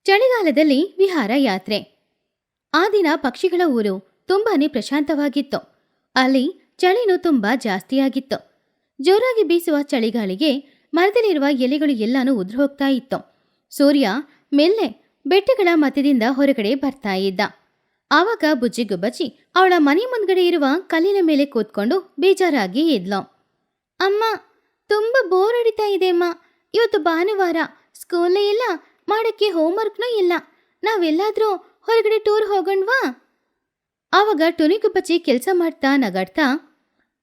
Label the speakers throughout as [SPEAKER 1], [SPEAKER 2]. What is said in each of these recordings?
[SPEAKER 1] ಚಳಿಗಾಲದಲ್ಲಿ ವಿಹಾರ ಯಾತ್ರೆ. ಆ ದಿನ ಪಕ್ಷಿಗಳ ಊರು ತುಂಬಾನೇ ಪ್ರಶಾಂತವಾಗಿತ್ತು. ಅಲ್ಲಿ ಚಳಿನೂ ತುಂಬಾ ಜಾಸ್ತಿಯಾಗಿತ್ತು. ಜೋರಾಗಿ ಬೀಸುವ ಚಳಿಗಾಳಿಗೆ ಮರದಲ್ಲಿರುವ ಎಲೆಗಳು ಎಲ್ಲಾನು ಉದುರು ಹೋಗ್ತಾ ಇತ್ತು. ಸೂರ್ಯ ಮೆಲ್ಲೆ ಬೆಟ್ಟಗಳ ಮಧ್ಯದಿಂದ ಹೊರಗಡೆ ಬರ್ತಾ ಇದ್ದ. ಆವಾಗ ಬುಜ್ಜಿ ಗುಬ್ಬಚ್ಚಿ ಅವಳ ಮನೆ ಮುಂದ್ಗಡೆ ಇರುವ ಕಲ್ಲಿನ ಮೇಲೆ ಕೂತ್ಕೊಂಡು ಬೇಜಾರಾಗಿ ಇದ್ಲು. ಅಮ್ಮ, ತುಂಬ ಬೋರ್ ಹೊಡಿತಾ ಇದೆ ಅಮ್ಮ. ಇವತ್ತು ಭಾನುವಾರ, ಸ್ಕೂಲೇ ಇಲ್ಲ, ಮಾಡಕ್ಕೆ ಹೋಮ್ವರ್ಕ್ನೂ ಇಲ್ಲ. ನಾವೆಲ್ಲಾದ್ರೂ ಹೊರಗಡೆ ಟೂರ್ ಹೋಗೋಣವಾ? ಆವಾಗ ಟುನಿಗುಬ್ಬಚ್ಚಿ ಕೆಲಸ ಮಾಡ್ತಾ ನಗಾಡ್ತಾ,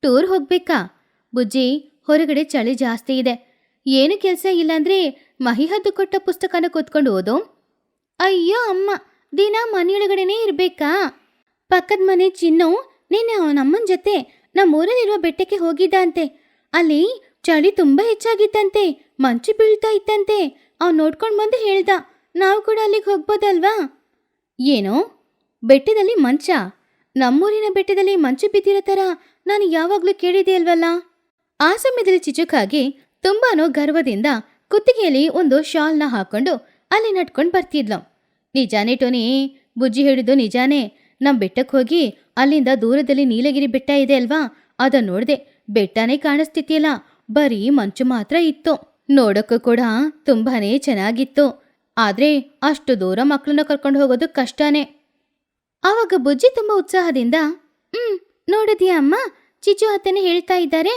[SPEAKER 1] ಟೂರ್ ಹೋಗ್ಬೇಕಾ ಬುಜ್ಜಿ? ಹೊರಗಡೆ ಚಳಿ ಜಾಸ್ತಿ ಇದೆ. ಏನು ಕೆಲಸ ಇಲ್ಲಾಂದ್ರೆ ಮಹಿಹದ್ದು ಕೊಟ್ಟ ಪುಸ್ತಕನ ಕೂತ್ಕೊಂಡು ಓದು. ಅಯ್ಯೋ ಅಮ್ಮ, ದಿನ ಮನೆಯೊಳಗಡೆನೇ ಇರಬೇಕಾ? ಪಕ್ಕದ ಮನೆ ಚಿನ್ನು ನಿನ್ನೆ ಅವನಮ್ಮನ ಜೊತೆ ನಮ್ಮೂರಲ್ಲಿರುವ ಬೆಟ್ಟಕ್ಕೆ ಹೋಗಿದ್ದ ಅಂತೆ. ಅಲ್ಲಿ ಚಳಿ ತುಂಬ ಹೆಚ್ಚಾಗಿತ್ತಂತೆ, ಮಂಚು ಬೀಳ್ತಾ ಇತ್ತಂತೆ. ಅವ್ನು ನೋಡ್ಕೊಂಡು ಬಂದು ಹೇಳ್ದ, ನಾವು ಕೂಡ ಅಲ್ಲಿಗೆ ಹೋಗ್ಬೋದಲ್ವಾ? ಏನೋ ಬೆಟ್ಟದಲ್ಲಿ ಮಂಚ? ನಮ್ಮೂರಿನ ಬೆಟ್ಟದಲ್ಲಿ ಮಂಚು ಬಿದ್ದಿರೋ ಥರ ನಾನು ಯಾವಾಗಲೂ ಕೇಳಿದೆ ಅಲ್ವಲ್ಲ? ಆ ಸಮಯದಲ್ಲಿ ಚಿಚುಕಾಗಿ ತುಂಬಾನೋ ಗರ್ವದಿಂದ ಕುತ್ತಿಗೆಯಲ್ಲಿ ಒಂದು ಶಾಲ್ನ ಹಾಕೊಂಡು ಅಲ್ಲಿ ನಡ್ಕೊಂಡು ಬರ್ತಿದ್ಲು. ನಿಜಾನೇ ಟೋನಿ, ಬುಜ್ಜಿ ಹೇಳಿದ್ದು ನಿಜಾನೇ. ನಮ್ಮ ಬೆಟ್ಟಕ್ಕೆ ಹೋಗಿ ಅಲ್ಲಿಂದ ದೂರದಲ್ಲಿ ನೀಲಗಿರಿ ಬೆಟ್ಟ ಇದೆ ಅಲ್ವಾ, ಅದನ್ನು ನೋಡಿದೆ. ಬೆಟ್ಟನೇ ಕಾಣಿಸ್ತಿತ್ತಿಲ್ಲ, ಬರೀ ಮಂಚು ಮಾತ್ರ ಇತ್ತು. ನೋಡೋಕ್ಕೂ ಕೂಡ ತುಂಬಾನೇ ಚೆನ್ನಾಗಿತ್ತು. ಆದ್ರೆ ಅಷ್ಟು ದೂರ ಮಕ್ಕಳನ್ನ ಕರ್ಕೊಂಡು ಹೋಗೋದು ಕಷ್ಟನೇ. ಆವಾಗ ಬುಜ್ಜಿ ತುಂಬ ಉತ್ಸಾಹದಿಂದ, ನೋಡಿದ್ಯಾ ಅಮ್ಮ, ಚಿಚು ಅತ್ತನೇ ಹೇಳ್ತಾ ಇದ್ದಾರೆ.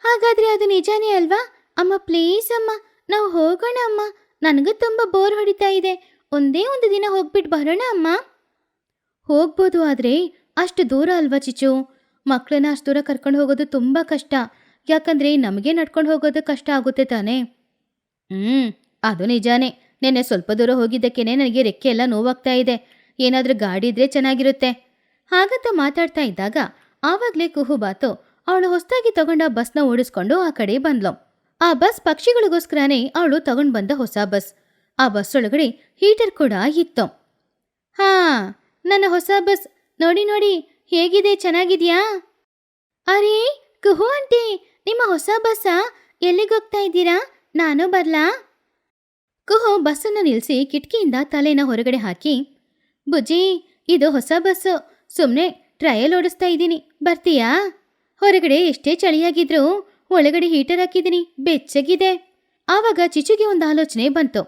[SPEAKER 1] ಹಾಗಾದ್ರೆ ಅದು ನಿಜಾನೇ ಅಲ್ವಾ? ಅಮ್ಮ ಪ್ಲೀಸ್ ಅಮ್ಮ, ನಾವು ಹೋಗೋಣ ಅಮ್ಮ. ನನಗೂ ತುಂಬ ಬೋರ್ ಹೊಡಿತಾ ಇದೆ. ಒಂದೇ ಒಂದು ದಿನ ಹೋಗ್ಬಿಟ್ಟು ಬರೋಣ ಅಮ್ಮ. ಹೋಗ್ಬೋದು, ಆದರೆ ಅಷ್ಟು ದೂರ ಅಲ್ವಾ ಚಿಚು? ಮಕ್ಕಳನ್ನ ಅಷ್ಟು ದೂರ ಕರ್ಕೊಂಡು ಹೋಗೋದು ತುಂಬ ಕಷ್ಟ. ಯಾಕಂದ್ರೆ ನಮಗೆ ನಡ್ಕೊಂಡು ಹೋಗೋದು ಕಷ್ಟ ಆಗುತ್ತೆ ತಾನೇ. ಅದು ನಿಜಾನೇ. ನೆನ್ನೆ ಸ್ವಲ್ಪ ದೂರ ಹೋಗಿದ್ದಕ್ಕೇನೆ ನನಗೆ ರೆಕ್ಕೆ ಎಲ್ಲ ನೋವಾಗ್ತಾ ಇದೆ. ಏನಾದರೂ ಗಾಡಿ ಇದ್ರೆ ಚೆನ್ನಾಗಿರುತ್ತೆ. ಹಾಗಂತ ಮಾತಾಡ್ತಾ ಇದ್ದಾಗ ಆವಾಗಲೇ ಕುಹುಬಾತು ಅವಳು ಹೊಸದಾಗಿ ತಗೊಂಡ ಬಸ್ನ ಓಡಿಸ್ಕೊಂಡು ಆ ಕಡೆ ಬಂದ್ಲು. ಆ ಬಸ್ ಪಕ್ಷಿಗಳಿಗೋಸ್ಕರನೇ ಅವಳು ತಗೊಂಡು ಬಂದ ಹೊಸ ಬಸ್. ಆ ಬಸ್ ಒಳಗಡೆ ಹೀಟರ್ ಕೂಡ ಇತ್ತು. ಹಾ, ನನ್ನ ಹೊಸ ಬಸ್ ನೋಡಿ ನೋಡಿ, ಹೇಗಿದೆ, ಚೆನ್ನಾಗಿದ್ಯಾ? ಅರೇ ಕುಹು ಆಂಟಿ, ನಿಮ್ಮ ಹೊಸ ಬಸ್ಸಾ? ಎಲ್ಲಿಗೋಗ್ತಾ ಇದ್ದೀರಾ? ನಾನು ಬರ್ಲಾ? ಕುಹು ಬಸ್ಸನ್ನು ನಿಲ್ಲಿಸಿ ಕಿಟಕಿಯಿಂದ ತಲೆನ ಹೊರಗಡೆ ಹಾಕಿ, ಬುಜ್ಜಿ, ಇದು ಹೊಸ ಬಸ್ಸು, ಸುಮ್ಮನೆ ಟ್ರಯಲ್ ಓಡಿಸ್ತಾ ಇದ್ದೀನಿ, ಬರ್ತೀಯಾ? ಹೊರಗಡೆ ಎಷ್ಟೇ ಚಳಿಯಾಗಿದ್ರೂ ಒಳಗಡೆ ಹೀಟರ್ ಹಾಕಿದ್ದೀನಿ, ಬೆಚ್ಚಗಿದೆ. ಆವಾಗ ಚಿಚುಗೆ ಒಂದು ಆಲೋಚನೆ ಬಂತು.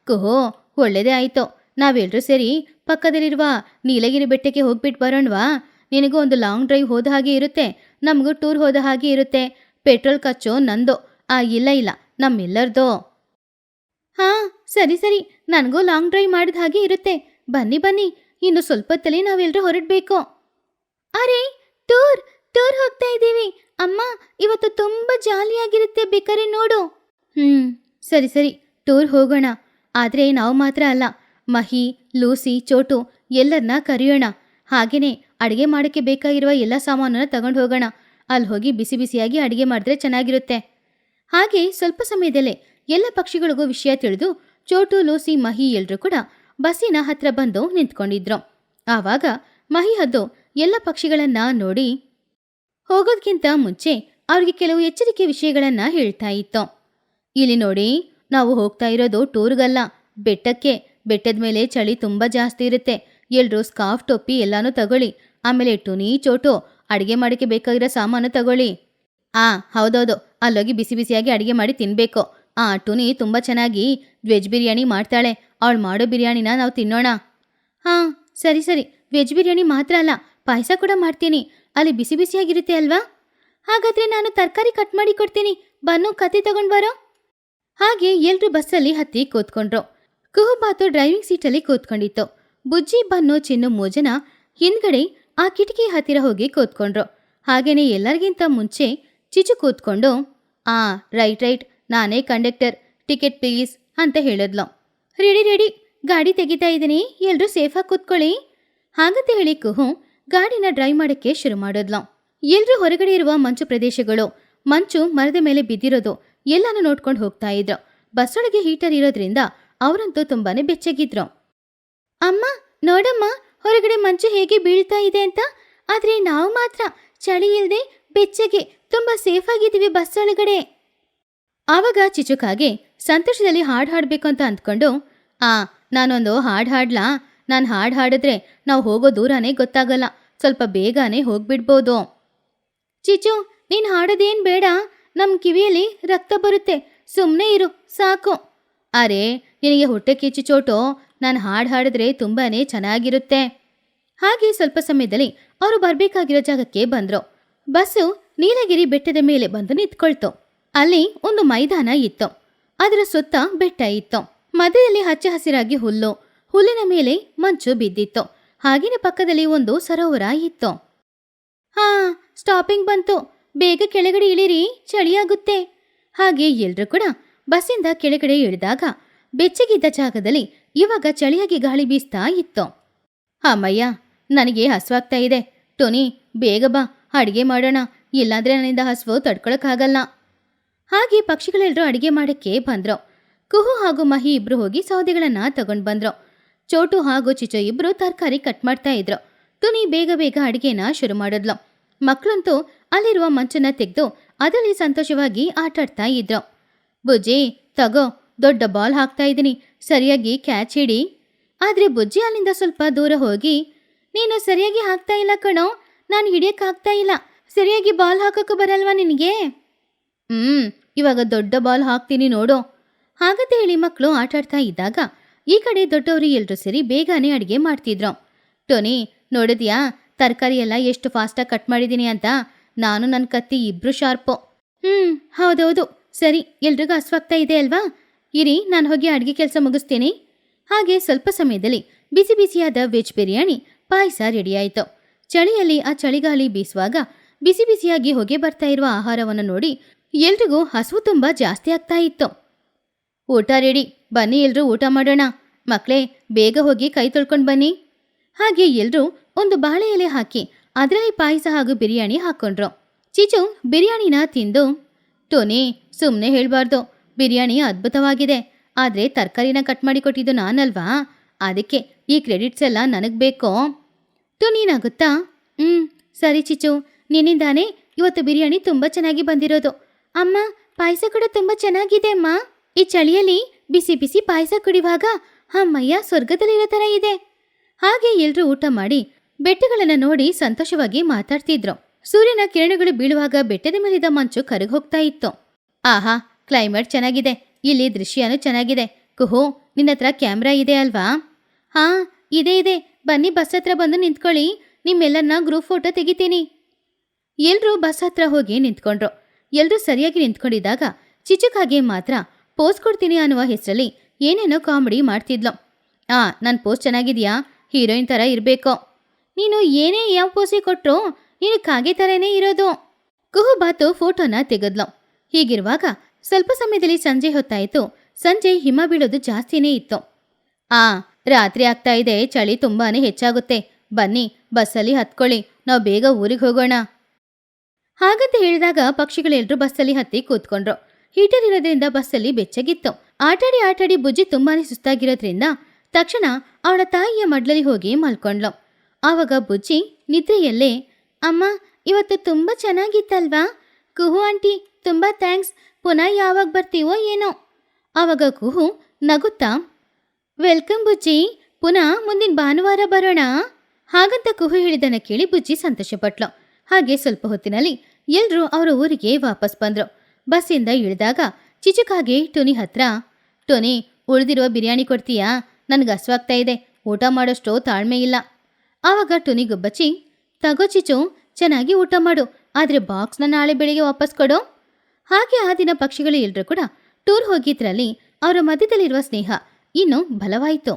[SPEAKER 1] ಕುಹು, ಒಳ್ಳೇದೇ ಆಯಿತು. ನಾವೆಲ್ಲರೂ ಸೇರಿ ಪಕ್ಕದಲ್ಲಿರುವ ನೀಲಗಿರಿ ಬೆಟ್ಟಕ್ಕೆ ಹೋಗ್ಬಿಟ್ಟು ಬರೋಣವಾ? ನಿನಗೂ ಒಂದು ಲಾಂಗ್ ಡ್ರೈವ್ ಹೋದ ಹಾಗೆ ಇರುತ್ತೆ, ನಮಗೂ ಟೂರ್ ಹೋದ ಹಾಗೆ ಇರುತ್ತೆ. ಪೆಟ್ರೋಲ್ ಖರ್ಚು ನಂದು, ಇಲ್ಲ ನಮ್ಮೆಲ್ಲರದು. ಹಾಂ ಸರಿ ಸರಿ, ನನಗೂ ಲಾಂಗ್ ಡ್ರೈವ್ ಮಾಡಿದ ಹಾಗೆ ಇರುತ್ತೆ. ಬನ್ನಿ ಬನ್ನಿ, ಇನ್ನು ಸ್ವಲ್ಪತ್ತಲ್ಲಿ ನಾವೆಲ್ಲರೂ ಹೊರಡಬೇಕು. ಅರೆ, ಟೂರ್ ಟೂರ್ ಹೋಗ್ತಾ ಇದ್ದೀವಿ ಅಮ್ಮ. ಇವತ್ತು ತುಂಬ ಜಾಲಿಯಾಗಿರುತ್ತೆ, ಬೇಕಾರೆ ನೋಡು. ಸರಿ ಸರಿ, ಟೂರ್ ಹೋಗೋಣ. ಆದರೆ ನಾವು ಮಾತ್ರ ಅಲ್ಲ, ಮಹಿ, ಲೂಸಿ, ಚೋಟು ಎಲ್ಲರನ್ನ ಕರೆಯೋಣ. ಹಾಗೇನೆ ಅಡುಗೆ ಮಾಡೋಕ್ಕೆ ಬೇಕಾಗಿರುವ ಎಲ್ಲ ಸಾಮಾನನ್ನ ತಗೊಂಡು ಹೋಗೋಣ. ಅಲ್ಲಿ ಹೋಗಿ ಬಿಸಿ ಬಿಸಿಯಾಗಿ ಅಡುಗೆ ಮಾಡಿದ್ರೆ ಚೆನ್ನಾಗಿರುತ್ತೆ. ಹಾಗೆ ಸ್ವಲ್ಪ ಸಮಯದಲ್ಲೇ ಎಲ್ಲ ಪಕ್ಷಿಗಳಿಗೂ ವಿಷಯ ತಿಳಿದು ಚೋಟು, ಲೂಸಿ, ಮಹಿ ಎಲ್ಲರೂ ಕೂಡ ಬಸ್ಸಿನ ಹತ್ರ ಬಂದು ನಿಂತ್ಕೊಂಡಿದ್ರು. ಆವಾಗ ಮಹಿ ಹದ್ದು ಎಲ್ಲ ಪಕ್ಷಿಗಳನ್ನ ನೋಡಿ ಹೋಗೋದ್ಕಿಂತ ಮುಂಚೆ ಅವ್ರಿಗೆ ಕೆಲವು ಎಚ್ಚರಿಕೆ ವಿಷಯಗಳನ್ನ ಹೇಳ್ತಾ ಇತ್ತು. ಇಲ್ಲಿ ನೋಡಿ, ನಾವು ಹೋಗ್ತಾ ಇರೋದು ಟೂರ್ಗಲ್ಲ, ಬೆಟ್ಟಕ್ಕೆ. ಬೆಟ್ಟದ ಮೇಲೆ ಚಳಿ ತುಂಬ ಜಾಸ್ತಿ ಇರುತ್ತೆ. ಎಲ್ಲರೂ ಸ್ಕಾರ್ಫ್, ಟೊಪ್ಪಿ ಎಲ್ಲಾನು ತಗೊಳ್ಳಿ. ಆಮೇಲೆ ಟುನಿ, ಚೋಟು ಅಡುಗೆ ಮಾಡೋಕ್ಕೆ ಬೇಕಾಗಿರೋ ಸಾಮಾನು ತಗೊಳ್ಳಿ. ಹೌದೌದು, ಅಲ್ಲೋಗಿ ಬಿಸಿ ಬಿಸಿಯಾಗಿ ಅಡುಗೆ ಮಾಡಿ ತಿನ್ನಬೇಕು. ಟುನಿ ತುಂಬ ಚೆನ್ನಾಗಿ ವೆಜ್ ಬಿರಿಯಾನಿ ಮಾಡ್ತಾಳೆ. ಅವಳು ಮಾಡೋ ಬಿರಿಯಾನಿನ ನಾವು ತಿನ್ನೋಣ. ಹಾಂ ಸರಿ ಸರಿ, ವೆಜ್ ಬಿರಿಯಾನಿ ಮಾತ್ರ ಅಲ್ಲ, ಪಾಯಸ ಕೂಡ ಮಾಡ್ತೀನಿ. ಅಲ್ಲಿ ಬಿಸಿ ಬಿಸಿಯಾಗಿರುತ್ತೆ ಅಲ್ವಾ? ಹಾಗಾದರೆ ನಾನು ತರಕಾರಿ ಕಟ್ ಮಾಡಿ ಕೊಡ್ತೀನಿ, ಬನ್ನು ಕತ್ತಿ ತಗೊಂಡು ಬರೋ. ಹಾಗೆ ಎಲ್ಲರೂ ಬಸ್ಸಲ್ಲಿ ಹತ್ತಿ ಕೂತ್ಕೊಂಡ್ರು. ಕುಹುಬಾತು ಡ್ರೈವಿಂಗ್ ಸೀಟಲ್ಲಿ ಕೂತ್ಕೊಂಡಿತ್ತು. ಬುಜ್ಜಿ, ಬನ್ನು, ಚಿನ್ನು 3 ಜನ ಹಿಂದ್ಗಡೆ ಆ ಕಿಟಕಿ ಹತ್ತಿರ ಹೋಗಿ ಕೂತ್ಕೊಂಡ್ರು. ಹಾಗೇನೆ ಎಲ್ಲರಿಗಿಂತ ಮುಂಚೆ ಚಿಚು ಕೂತ್ಕೊಂಡು, ರೈಟ್, ನಾನೇ ಕಂಡಕ್ಟರ್, ಟಿಕೆಟ್ ಪ್ಲೀಸ್ ಅಂತ ಹೇಳಿದ್ಲು. ರೆಡಿ, ಗಾಡಿ ತೆಗಿತಾ ಇದ್ದೀನಿ, ಎಲ್ಲರೂ ಸೇಫಾಗಿ ಕೂತ್ಕೊಳ್ಳಿ. ಹಾಗಂತ ಹೇಳಿ ಕುಹು ಗಾಡಿನ ಡ್ರೈವ್ ಮಾಡೋಕ್ಕೆ ಶುರು ಮಾಡಿದ್ಲು. ಎಲ್ಲರೂ ಹೊರಗಡೆ ಇರುವ ಮಂಚು ಪ್ರದೇಶಗಳು, ಮಂಚು ಮರದ ಮೇಲೆ ಬಿದ್ದಿರೋದು ಎಲ್ಲಾನು ನೋಡ್ಕೊಂಡು ಹೋಗ್ತಾ ಇದ್ರು. ಬಸ್ಸೊಳಗೆ ಹೀಟರ್ ಇರೋದ್ರಿಂದ ಅವರಂತೂ ತುಂಬಾನೇ ಬೆಚ್ಚಗಿದ್ರು. ಅಮ್ಮ ನೋಡಮ್ಮ, ಹೊರಗಡೆ ಮಂಚು ಹೇಗೆ ಬೀಳ್ತಾ ಇದೆ ಅಂತ. ಆದರೆ ನಾವು ಮಾತ್ರ ಚಳಿ ಇಲ್ಲದೆ ಬೆಚ್ಚಗೆ ತುಂಬ ಸೇಫ್ ಆಗಿದ್ದೀವಿ ಬಸ್ ಒಳಗಡೆ. ಆವಾಗ ಚಿಚುಕಾಗೆ ಸಂತೋಷದಲ್ಲಿ ಹಾಡು ಹಾಡಬೇಕು ಅಂತ ಅಂದ್ಕೊಂಡು, ಆ ನಾನೊಂದು ಹಾಡು ಹಾಡ್ಲಾ? ನಾನು ಹಾಡು ಹಾಡಿದ್ರೆ ನಾವು ಹೋಗೋ ದೂರನೇ ಗೊತ್ತಾಗಲ್ಲ. ಸ್ವಲ್ಪ ಬೇಗನೆ ಹೋಗ್ಬಿಡ್ಬೋದು. ಚಿಚು, ನೀನು ಹಾಡೋದೇನು ಬೇಡ. ನಮ್ಮ ಕಿವಿಯಲ್ಲಿ ರಕ್ತ ಬರುತ್ತೆ. ಸುಮ್ಮನೆ ಇರು ಸಾಕು. ಅರೆ, ನಿನಗೆ ಹೊಟ್ಟೆ ಕಿಚ್ಚು ಚೋಟು. ನಾನು ಹಾಡು ಹಾಡಿದ್ರೆ ತುಂಬಾನೇ ಚೆನ್ನಾಗಿರುತ್ತೆ. ಹಾಗೆ ಸ್ವಲ್ಪ ಸಮಯದಲ್ಲಿ ಅವರು ಬರಬೇಕಾಗಿರೋ ಜಾಗಕ್ಕೆ ಬಂದ್ರು. ಬಸ್ಸು ನೀಲಗಿರಿ ಬೆಟ್ಟದ ಮೇಲೆ ಬಂದು ನಿಂತ್ಕೊಳ್ತು. ಅಲ್ಲಿ ಒಂದು ಮೈದಾನ ಇತ್ತು. ಅದರ ಸುತ್ತ ಬೆಟ್ಟ ಇತ್ತು. ಮಧ್ಯದಲ್ಲಿ ಹಚ್ಚ ಹಸಿರಾಗಿ ಹುಲ್ಲು, ಹುಲ್ಲಿನ ಮೇಲೆ ಮಂಚು ಬಿದ್ದಿತ್ತು. ಹಾಗೇನೆ ಪಕ್ಕದಲ್ಲಿ ಒಂದು ಸರೋವರ ಇತ್ತು. ಹಾ, ಸ್ಟಾಪಿಂಗ್ ಬಂತು. ಬೇಗ ಕೆಳಗಡೆ ಇಳಿರಿ, ಚಳಿಯಾಗುತ್ತೆ. ಹಾಗೆ ಎಲ್ರೂ ಕೂಡ ಬಸ್ಸಿಂದ ಕೆಳಗಡೆ ಇಳಿದಾಗ ಬೆಚ್ಚಗಿದ್ದ ಜಾಗದಲ್ಲಿ ಇವಾಗ ಚಳಿಯಾಗಿ ಗಾಳಿ ಬೀಸ್ತಾ ಇತ್ತು. ಅಮ್ಮಯ್ಯ, ನನಗೆ ಹಸುವಾಗ್ತಾ ಇದೆ. ಟೋನಿ, ಬೇಗ ಬಾ, ಅಡಿಗೆ ಮಾಡೋಣ. ಇಲ್ಲಾಂದ್ರೆ ನನ್ನಿಂದ ಹಸುವು ತಡ್ಕೊಳಕ್ಕಾಗಲ್ಲ. ಹಾಗೆ ಪಕ್ಷಿಗಳೆಲ್ಲರೂ ಅಡಿಗೆ ಮಾಡಕ್ಕೆ ಬಂದ್ರು. ಕುಹು ಹಾಗೂ ಮಹಿ ಇಬ್ರು ಹೋಗಿ ಸೌದೆಗಳನ್ನ ತಗೊಂಡ್ ಬಂದ್ರು. ಚೋಟು ಹಾಗೂ ಚಿಚು ಇಬ್ರು ತರಕಾರಿ ಕಟ್ ಮಾಡ್ತಾ ಇದ್ರು. ಟುನಿ ಬೇಗ ಬೇಗ ಅಡಿಗೆನ ಶುರು ಮಾಡಿದ್ಲು. ಮಕ್ಕಳಂತೂ ಅಲ್ಲಿರುವ ಮಂಚನ್ನ ತೆಗೆದು ಅದರಲ್ಲಿ ಸಂತೋಷವಾಗಿ ಆಟಾಡ್ತಾ ಇದ್ರು. ಬುಜ್ಜಿ, ತಗೋ, ದೊಡ್ಡ ಬಾಲ್ ಹಾಕ್ತಾ ಇದ್ದೀನಿ, ಸರಿಯಾಗಿ ಕ್ಯಾಚ್ ಹಿಡಿ. ಆದ್ರೆ ಬುಜ್ಜಿ ಅಲ್ಲಿಂದ ಸ್ವಲ್ಪ ದೂರ ಹೋಗಿ, ನೀನು ಸರಿಯಾಗಿ ಹಾಕ್ತಾ ಇಲ್ಲ ಕಣೋ, ನಾನು ಹಿಡಿಯಕ್ಕಾಗ್ತಾ ಇಲ್ಲ. ಸರಿಯಾಗಿ ಬಾಲ್ ಹಾಕಕ್ಕೆ ಬರಲ್ವಾ ನಿನಗೆ? ಇವಾಗ ದೊಡ್ಡ ಬಾಲ್ ಹಾಕ್ತೀನಿ ನೋಡು. ಹಾಗಂತ ಹೇಳಿ ಮಕ್ಕಳು ಆಟಾಡ್ತಾ ಇದ್ದಾಗ ಈ ಕಡೆ ದೊಡ್ಡವರು ಎಲ್ರೂ ಸೇರಿ ಬೇಗನೆ ಅಡಿಗೆ ಮಾಡ್ತಿದ್ರು. ಟೋನಿ, ನೋಡಿದ್ಯಾ ತರಕಾರಿ ಎಲ್ಲ ಎಷ್ಟು ಫಾಸ್ಟಾಗಿ ಕಟ್ ಮಾಡಿದ್ದೀನಿ ಅಂತ? ನಾನು ನನ್ನ ಕತ್ತಿ ಇಬ್ರು ಶಾರ್ಪು. ಹೌದೌದು. ಸರಿ, ಎಲ್ರಿಗೂ ಹಸ್ವಾಗ್ತಾ ಇದೆ ಅಲ್ವಾ? ಇರಿ, ನಾನು ಹೋಗಿ ಅಡುಗೆ ಕೆಲಸ ಮುಗಿಸ್ತೀನಿ. ಹಾಗೆ ಸ್ವಲ್ಪ ಸಮಯದಲ್ಲಿ ಬಿಸಿ ಬಿಸಿಯಾದ ವೆಜ್ ಬಿರಿಯಾನಿ ಪಾಯಸ ರೆಡಿಯಾಯಿತು. ಚಳಿಯಲ್ಲಿ ಆ ಚಳಿಗಾಳಿ ಬೀಸುವಾಗ ಬಿಸಿ ಬಿಸಿಯಾಗಿ ಹೊಗೆ ಬರ್ತಾ ಇರುವ ಆಹಾರವನ್ನು ನೋಡಿ ಎಲ್ರಿಗೂ ಹಸುವು ತುಂಬ ಜಾಸ್ತಿ ಆಗ್ತಾ ಇತ್ತು. ಊಟ ರೆಡಿ, ಬನ್ನಿ ಎಲ್ರೂ ಊಟ ಮಾಡೋಣ. ಮಕ್ಕಳೇ, ಬೇಗ ಹೋಗಿ ಕೈ ತೊಳ್ಕೊಂಡು ಬನ್ನಿ. ಹಾಗೆ ಎಲ್ರೂ ಒಂದು ಬಾಳೆ ಎಲೆ ಹಾಕಿ ಅದರಲ್ಲಿ ಪಾಯಸ ಹಾಗೂ ಬಿರಿಯಾನಿ ಹಾಕ್ಕೊಂಡ್ರು. ಚಿಚು ಬಿರಿಯಾನಿನ ತಿಂದು, ಟೋನಿ, ಸುಮ್ಮನೆ ಹೇಳ್ಬಾರ್ದು, ಬಿರಿಯಾನಿ ಅದ್ಭುತವಾಗಿದೆ. ಆದರೆ ತರಕಾರಿನ ಕಟ್ ಮಾಡಿ ಕೊಟ್ಟಿದ್ದು ನಾನಲ್ವಾ, ಅದಕ್ಕೆ ಈ ಕ್ರೆಡಿಟ್ಸ್ ಎಲ್ಲ ನನಗೆ ಬೇಕೋ? ಟೋನಿನಾಗುತ್ತಾ, ಸರಿ ಚಿಚು, ನಿನ್ನಿಂದಾನೇ ಇವತ್ತು ಬಿರಿಯಾನಿ ತುಂಬ ಚೆನ್ನಾಗಿ ಬಂದಿರೋದು. ಅಮ್ಮ, ಪಾಯಸ ಕೂಡ ತುಂಬ ಚೆನ್ನಾಗಿದೆ ಅಮ್ಮ. ಈ ಚಳಿಯಲ್ಲಿ ಬಿಸಿ ಬಿಸಿ ಪಾಯಸ ಕುಡಿಯುವಾಗ ಅಮ್ಮಯ್ಯ ಸ್ವರ್ಗದಲ್ಲಿರೋ ಥರ ಇದೆ. ಹಾಗೆ ಎಲ್ರೂ ಊಟ ಮಾಡಿ ಬೆಟ್ಟಗಳನ್ನು ನೋಡಿ ಸಂತೋಷವಾಗಿ ಮಾತಾಡ್ತಿದ್ರು. ಸೂರ್ಯನ ಕಿರಣಗಳು ಬೀಳುವಾಗ ಬೆಟ್ಟದ ಮೇಲಿದ್ದ ಮಂಚು ಕರಗೋಗ್ತಾ ಇತ್ತು. ಆಹಾ, ಕ್ಲೈಮೇಟ್ ಚೆನ್ನಾಗಿದೆ, ಇಲ್ಲಿ ದೃಶ್ಯನೂ ಚೆನ್ನಾಗಿದೆ. ಕುಹು, ನಿನ್ನ ಹತ್ರ ಕ್ಯಾಮ್ರಾ ಇದೆ ಅಲ್ವಾ? ಹಾ, ಇದೆ. ಬನ್ನಿ, ಬಸ್ ಹತ್ರ ಬಂದು ನಿಂತ್ಕೊಳ್ಳಿ, ನಿಮ್ಮೆಲ್ಲರನ್ನ ಗ್ರೂಪ್ ಫೋಟೋ ತೆಗಿತೀನಿ. ಎಲ್ರೂ ಬಸ್ ಹತ್ರ ಹೋಗಿ ನಿಂತ್ಕೊಂಡ್ರು. ಎಲ್ರೂ ಸರಿಯಾಗಿ ನಿಂತ್ಕೊಂಡಿದ್ದಾಗ ಚಿಚುಕಾಗೆ ಮಾತ್ರ ಪೋಸ್ ಕೊಡ್ತೀನಿ ಅನ್ನುವ ಹೆಸರಲ್ಲಿ ಏನೇನೋ ಕಾಮಿಡಿ ಮಾಡ್ತಿದ್ಲು. ನನ್ನ ಪೋಸ್ ಚೆನ್ನಾಗಿದೆಯಾ? ಹೀರೋಯಿನ್ ಥರ ಇರಬೇಕು. ನೀನು ಏನೇ ಯಾವ ಪೋಸೆ ಕೊಟ್ಟರು ನೀನು ಕಾಗೆ ಥರನೇ ಇರೋದು. ಕುಹುಬಾತು ಫೋಟೋನ ತೆಗೆದ್ಲು. ಹೀಗಿರುವಾಗ ಸ್ವಲ್ಪ ಸಮಯದಲ್ಲಿ ಸಂಜೆ ಹೊತ್ತಾಯಿತು. ಸಂಜೆ ಹಿಮ ಬೀಳೋದು ಜಾಸ್ತಿನೇ ಇತ್ತು. ರಾತ್ರಿ ಆಗ್ತಾ ಇದೆ, ಚಳಿ ತುಂಬಾನೇ ಹೆಚ್ಚಾಗುತ್ತೆ. ಬನ್ನಿ, ಬಸ್ಸಲ್ಲಿ ಹತ್ಕೊಳ್ಳಿ, ನಾವು ಬೇಗ ಊರಿಗೆ ಹೋಗೋಣ. ಹಾಗಂತ ಹೇಳಿದಾಗ ಪಕ್ಷಿಗಳೆಲ್ಲರೂ ಬಸ್ಸಲ್ಲಿ ಹತ್ತಿ ಕೂತ್ಕೊಂಡ್ರು. ಹೀಟರ್ ಇರೋದ್ರಿಂದ ಬಸ್ಸಲ್ಲಿ ಬೆಚ್ಚಗಿತ್ತು. ಆಟಾಡಿ ಬುಜ್ಜಿ ತುಂಬಾನೇ ಸುಸ್ತಾಗಿರೋದ್ರಿಂದ ತಕ್ಷಣ ಅವಳ ತಾಯಿಯ ಮಡ್ಲಲ್ಲಿ ಹೋಗಿ ಮಲ್ಕೊಂಡ್ಲು. ಆವಾಗ ಬುಜ್ಜಿ ನಿದ್ರೆಯಲ್ಲೇ, ಅಮ್ಮ, ಇವತ್ತು ತುಂಬ ಚೆನ್ನಾಗಿತ್ತಲ್ವಾ? ಕುಹು ಆಂಟಿ, ತುಂಬ ಥ್ಯಾಂಕ್ಸ್. ಪುನಃ ಯಾವಾಗ ಬರ್ತೀವೋ ಏನೋ. ಆವಾಗ ಕುಹು ನಗುತ್ತಾ, ವೆಲ್ಕಮ್ ಬುಜ್ಜಿ, ಪುನಃ ಮುಂದಿನ ಭಾನುವಾರ ಬರೋಣ. ಹಾಗಂತ ಕುಹು ಹೇಳಿದನ್ನ ಕೇಳಿ ಬುಜ್ಜಿ ಸಂತೋಷಪಟ್ಲು. ಹಾಗೆ ಸ್ವಲ್ಪ ಹೊತ್ತಿನಲ್ಲಿ ಎಲ್ರೂ ಅವರ ಊರಿಗೆ ವಾಪಸ್ ಬಂದ್ರು. ಬಸ್ಸಿಂದ ಇಳಿದಾಗ ಚಿಚುಕಾಗೆ ಟೋನಿ ಹತ್ರ, ಟೋನಿ, ಉಳಿದಿರುವ ಬಿರಿಯಾನಿ ಕೊಡ್ತೀಯಾ? ನನಗೆ ಹಸ್ವಾಗ್ತಾ ಇದೆ, ಊಟ ಮಾಡೋಷ್ಟು ತಾಳ್ಮೆ ಇಲ್ಲ. ಆವಾಗ ಟೋನಿ ಗುಬ್ಬಚ್ಚಿ, ತಗೋ ಚಿಚು, ಚೆನ್ನಾಗಿ ಊಟ ಮಾಡು, ಆದರೆ ಬಾಕ್ಸ್ನ ನಾಳೆ ಬೆಳಿಗ್ಗೆ ವಾಪಸ್ ಕೊಡು. ಹಾಗೆ ಆ ದಿನ ಪಕ್ಷಿಗಳು ಎಲ್ಲರೂ ಕೂಡ ಟೂರ್ ಹೋಗಿದ್ರಲ್ಲಿ ಅವರ ಮಧ್ಯದಲ್ಲಿರುವ ಸ್ನೇಹ ಇನ್ನೂ ಬಲವಾಯಿತು.